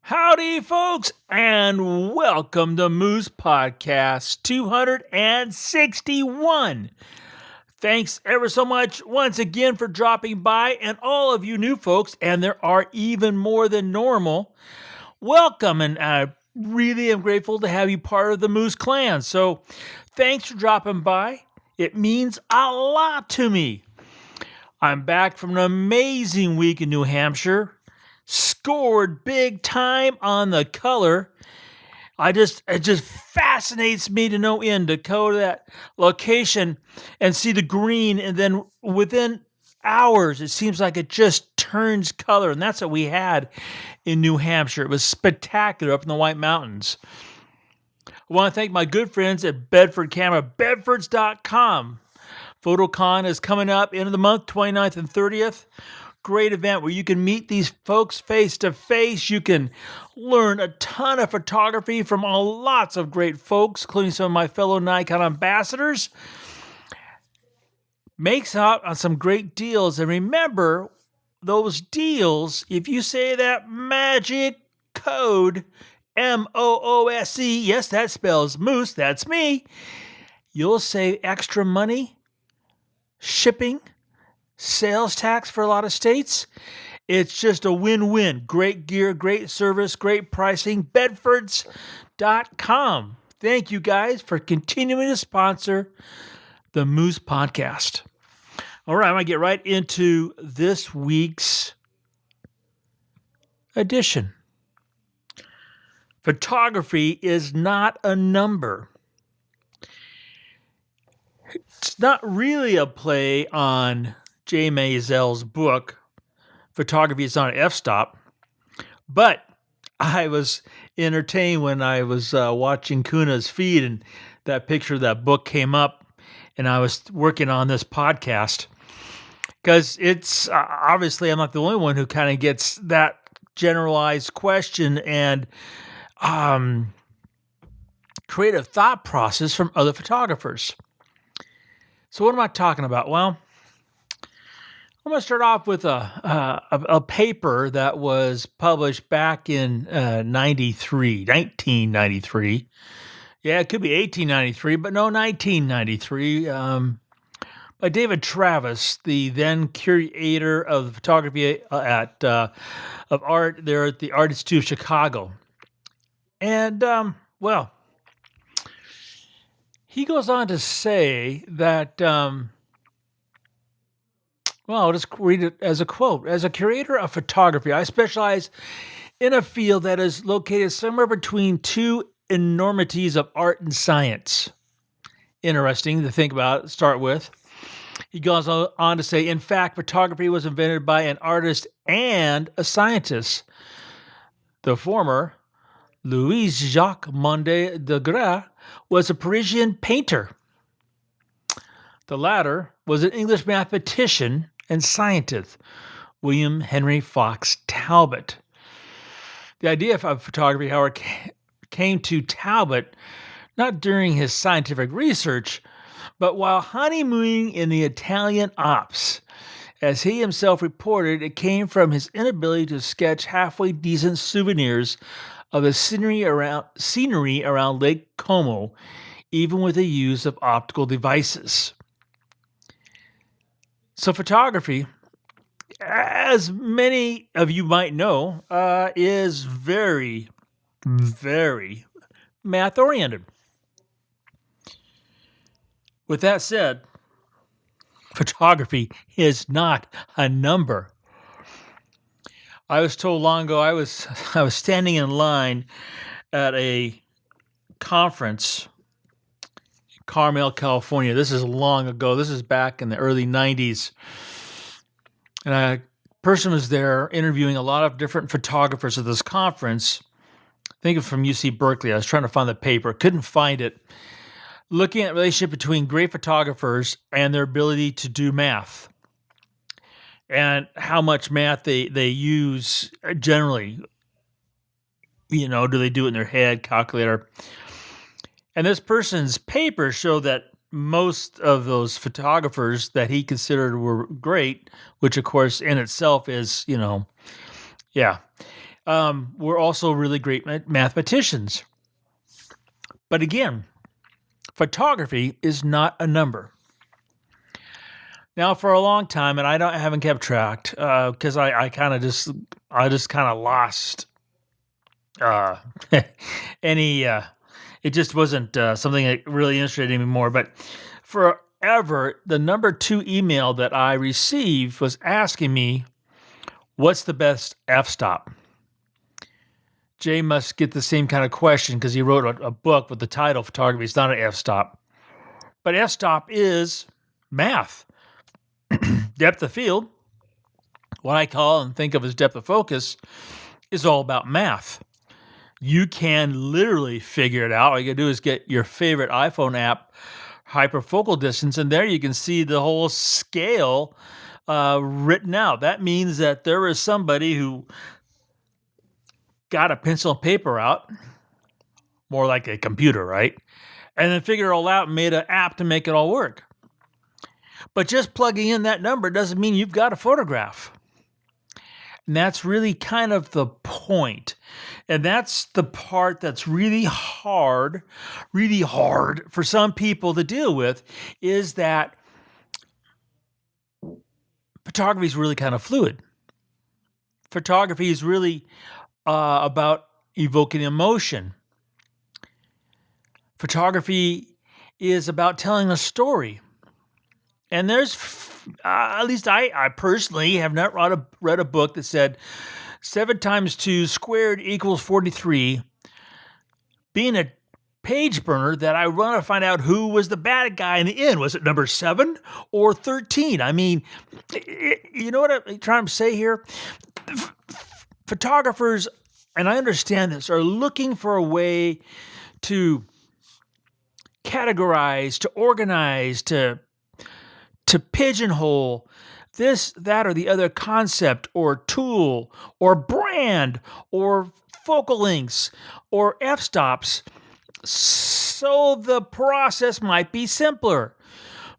Howdy, folks, and welcome to Moose Podcast 261. Thanks ever so much once again for dropping by, and all of you new folks, and there are even more than normal. Welcome, and I really am grateful to have you part of the Moose Clan. So, thanks for dropping by. It means a lot to me. I'm back from an amazing week in New Hampshire. Scored big time on the color. It just fascinates me to no end to go to that location and see the green, and then within hours it seems like it just turns color, and that's what we had in New Hampshire. It was spectacular up in the White Mountains. I want to thank my good friends at Bedford Camera, bedfords.com. PhotoCon is coming up end of the month, 29th and 30th. Great event where you can meet these folks face to face. You can learn a ton of photography from lots of great folks, including some of my fellow Nikon ambassadors. Makes out on some great deals. And remember, those deals, if you say that magic code, MOOSE, yes, that spells moose, that's me, you'll save extra money, shipping, sales tax for a lot of states. It's just a win-win. Great gear, great service, great pricing. Bedfords.com. Thank you guys for continuing to sponsor the Moose Podcast. All right, I'm going to get right into this week's edition. Photography is not a number. It's not really a play on Jay Mazel's book, Photography is Not an F-Stop, but I was entertained when I was watching Kuna's feed and that picture of that book came up, and I was working on this podcast because it's obviously I'm not the only one who kind of gets that generalized question and creative thought process from other photographers. So what am I talking about? Well, I'm going to start off with a paper that was published back in 1993. Yeah, it could be 1893, but no, 1993, by David Travis, the then curator of photography of art there at the Art Institute of Chicago. And, he goes on to say that... I'll just read it as a quote. As a curator of photography, I specialize in a field that is located somewhere between two enormities of art and science. Interesting to think about, start with. He goes on to say, in fact, photography was invented by an artist and a scientist. The former, Louis-Jacques Monde Degrelle, was a Parisian painter. The latter was an English mathematician and scientist, William Henry Fox Talbot. The idea of photography, however, came to Talbot not during his scientific research, but while honeymooning in the Italian Alps. As he himself reported, it came from his inability to sketch halfway decent souvenirs of the scenery around Lake Como, even with the use of optical devices. So photography, as many of you might know, is very, very math-oriented. With that said, photography is not a number. I was told long ago I was standing in line at a conference Carmel, California. This is long ago. This is back in the early 90s. And a person was there interviewing a lot of different photographers at this conference. I think it's from UC Berkeley. I was trying to find the paper. Couldn't find it. Looking at the relationship between great photographers and their ability to do math. And how much math they use generally. You know, do they do it in their head, calculator? And this person's paper showed that most of those photographers that he considered were great, which of course in itself is, were also really great mathematicians. But again, photography is not a number. Now, for a long time, and I haven't kept track because I just kind of lost any. It just wasn't something that really interested me anymore. But forever, the number 2 email that I received was asking me, "What's the best f-stop?" Jay must get the same kind of question because he wrote a book with the title "Photography." It's not an f-stop, but f-stop is math. Depth of field, what I call and think of as depth of focus, is all about math. You can literally figure it out. All you gotta do is get your favorite iPhone app, hyperfocal distance, and there you can see the whole scale written out. That means that there was somebody who got a pencil and paper out, more like a computer, right? And then figured it all out and made an app to make it all work. But just plugging in that number doesn't mean you've got a photograph. And that's really kind of the point. And that's the part that's really hard for some people to deal with, is that photography is really kind of fluid. Photography is really about evoking emotion. Photography is about telling a story. And there's, at least I personally have not read a book that said 7 times 2 squared equals 43. Being a page burner, that I want to find out who was the bad guy in the end. Was it number 7 or 13? I mean, you know what I'm trying to say here? Photographers, and I understand this, are looking for a way to categorize, to organize, to pigeonhole this, that, or the other concept or tool or brand or focal lengths or f-stops, so the process might be simpler.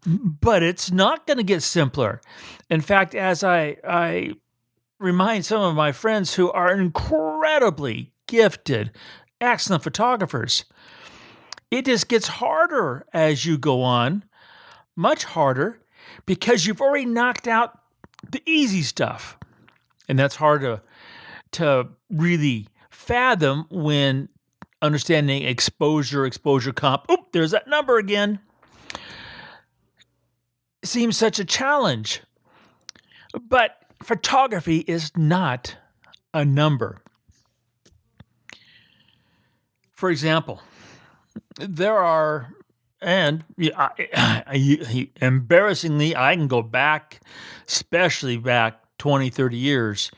But it's not going to get simpler. In fact, as I remind some of my friends who are incredibly gifted, excellent photographers, it just gets harder as you go on, much harder, because you've already knocked out the easy stuff. And that's hard to really fathom when understanding exposure comp. Oop, there's that number again. Seems such a challenge. But photography is not a number. For example, there are, and embarrassingly, I can go back, especially back 20, 30 years,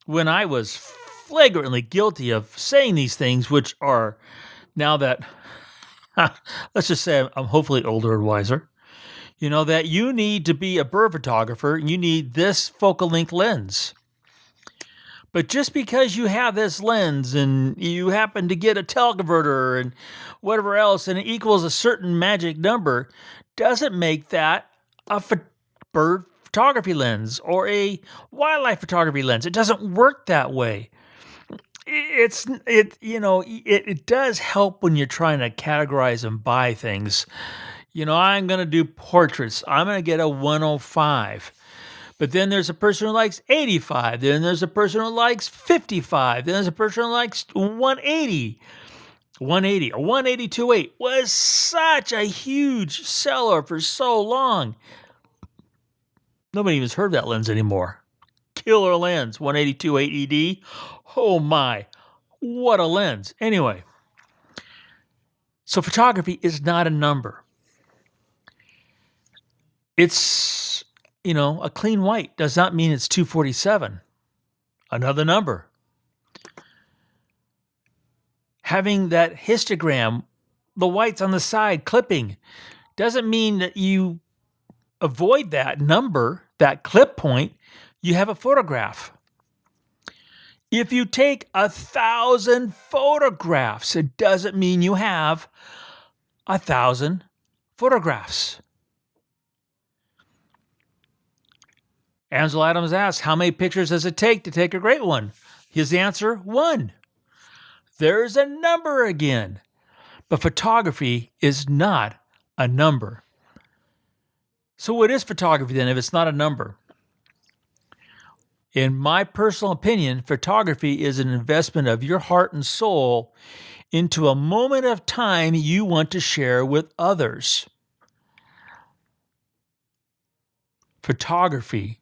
when I was flagrantly guilty of saying these things, which are, now that, let's just say I'm hopefully older and wiser, that you need to be a bird photographer, you need this focal length lens. But just because you have this lens and you happen to get a teleconverter and whatever else, and it equals a certain magic number, doesn't make that a bird photography lens or a wildlife photography lens. It doesn't work that way. It does help when you're trying to categorize and buy things. I'm going to do portraits. I'm going to get a 105. But then there's a person who likes 85. Then there's a person who likes 55. Then there's a person who likes 180. 180. A 180-2.8 was such a huge seller for so long. Nobody even has heard of that lens anymore. Killer lens, 180-2.8 ED. Oh my, what a lens. Anyway, so photography is not a number. It's, a clean white does not mean it's 247. Another number. Having that histogram, the whites on the side clipping, doesn't mean that you avoid that number, that clip point. You have a photograph. If you take 1,000 photographs, it doesn't mean you have 1,000 photographs. Ansel Adams asks, how many pictures does it take to take a great one? His answer, 1. There's a number again. But photography is not a number. So what is photography then if it's not a number? In my personal opinion, photography is an investment of your heart and soul into a moment of time you want to share with others. Photography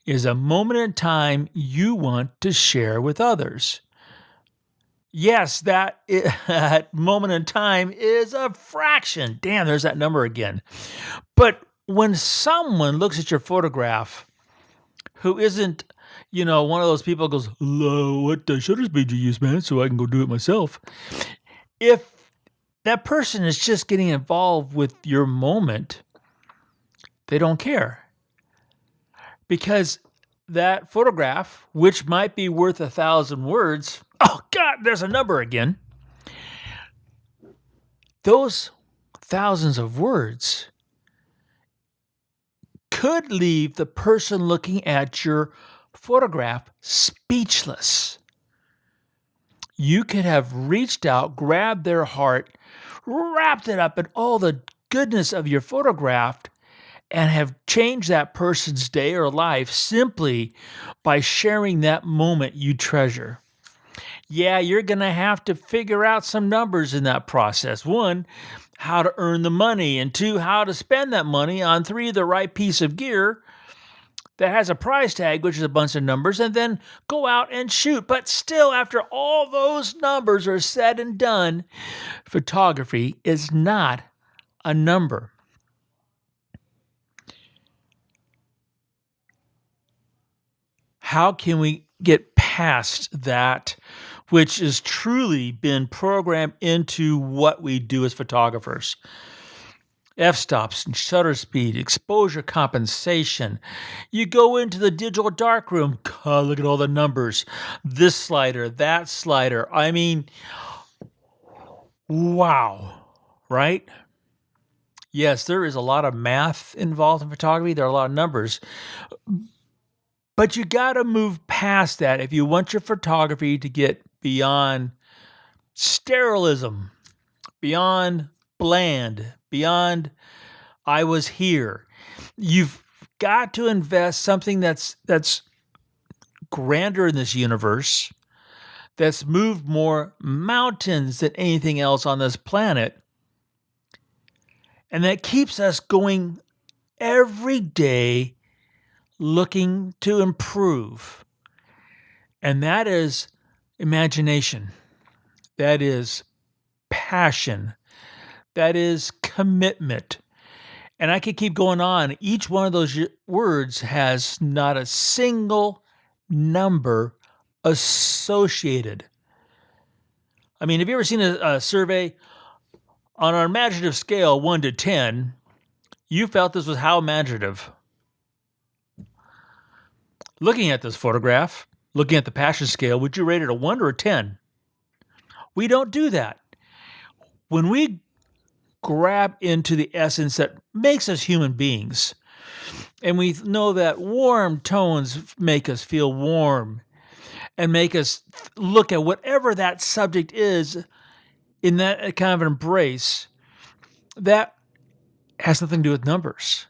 is a moment in time you want to share with others. Yes, that moment in time is a fraction. Damn, there's that number again. But when someone looks at your photograph who isn't, one of those people who goes, what shutter speed do you use, man, so I can go do it myself. If that person is just getting involved with your moment, they don't care. Because that photograph, which might be worth 1,000 words, oh God, there's a number again. Those thousands of words could leave the person looking at your photograph speechless. You could have reached out, grabbed their heart, wrapped it up in all the goodness of your photograph, and have changed that person's day or life simply by sharing that moment you treasure. Yeah, you're going to have to figure out some numbers in that process. 1, how to earn the money, and 2, how to spend that money, on 3, the right piece of gear that has a price tag, which is a bunch of numbers, and then go out and shoot. But still, after all those numbers are said and done, photography is not a number. How can we get past that, which has truly been programmed into what we do as photographers? F-stops and shutter speed, exposure compensation. You go into the digital darkroom, God, look at all the numbers. This slider, that slider. I mean, wow, right? Yes, there is a lot of math involved in photography. There are a lot of numbers. But you got to move past that if you want your photography to get beyond sterilism, beyond bland, beyond I was here. You've got to invest something that's grander in this universe, that's moved more mountains than anything else on this planet, and that keeps us going every day looking to improve. And that is imagination. That is passion. That is commitment. And I could keep going on. Each one of those words has not a single number associated. I mean, have you ever seen a survey on an imaginative scale, 1 to 10? You felt this was how imaginative? Looking at this photograph, looking at the passion scale, would you rate it a 1 or a 10? We don't do that. When we grab into the essence that makes us human beings, and we know that warm tones make us feel warm and make us look at whatever that subject is in that kind of embrace, that has nothing to do with numbers.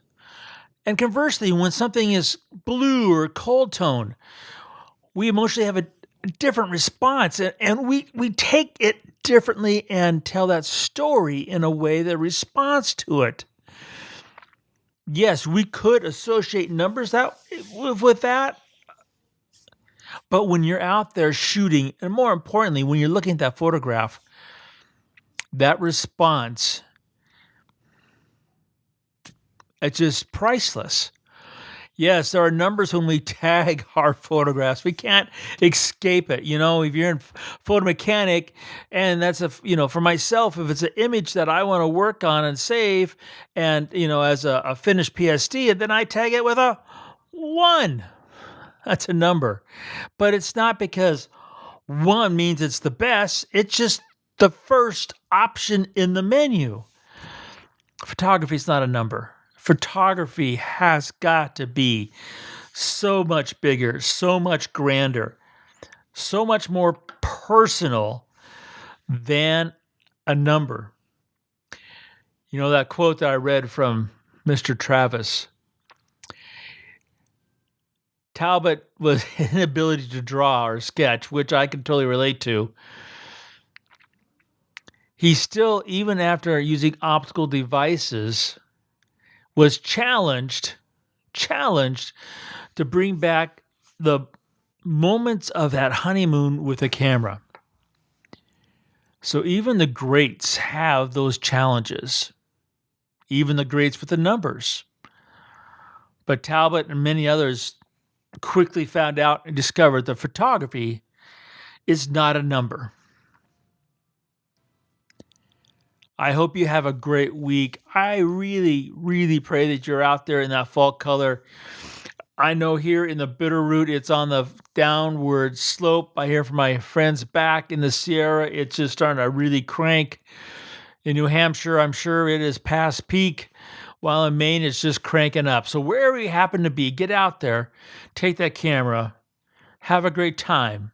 And conversely, when something is blue or cold tone, we emotionally have a different response, and we take it differently and tell that story in a way that responds to it. Yes, we could associate numbers with that, but when you're out there shooting, and more importantly, when you're looking at that photograph, that response, it's just priceless. Yes, there are numbers when we tag our photographs. We can't escape it. If you're in photo mechanic, and that's for myself, if it's an image that I want to work on and save, and as a finished PSD, and then I tag it with a 1. That's a number. But it's not because 1 means it's the best. It's just the first option in the menu. Photography is not a number. Photography has got to be so much bigger, so much grander, so much more personal than a number. You know, that quote that I read from Mr. Travis. Talbot was inability to draw or sketch, which I can totally relate to. He still, even after using optical devices, was challenged to bring back the moments of that honeymoon with a camera. So even the greats have those challenges, even the greats with the numbers. But Talbot and many others quickly found out and discovered that photography is not a number. I hope you have a great week. I really, really pray that you're out there in that fall color. I know here in the Bitterroot, it's on the downward slope. I hear from my friends back in the Sierra, it's just starting to really crank. In New Hampshire, I'm sure it is past peak, while in Maine, it's just cranking up. So wherever you happen to be, get out there, take that camera, have a great time,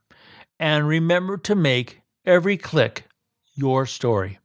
and remember to make every click your story.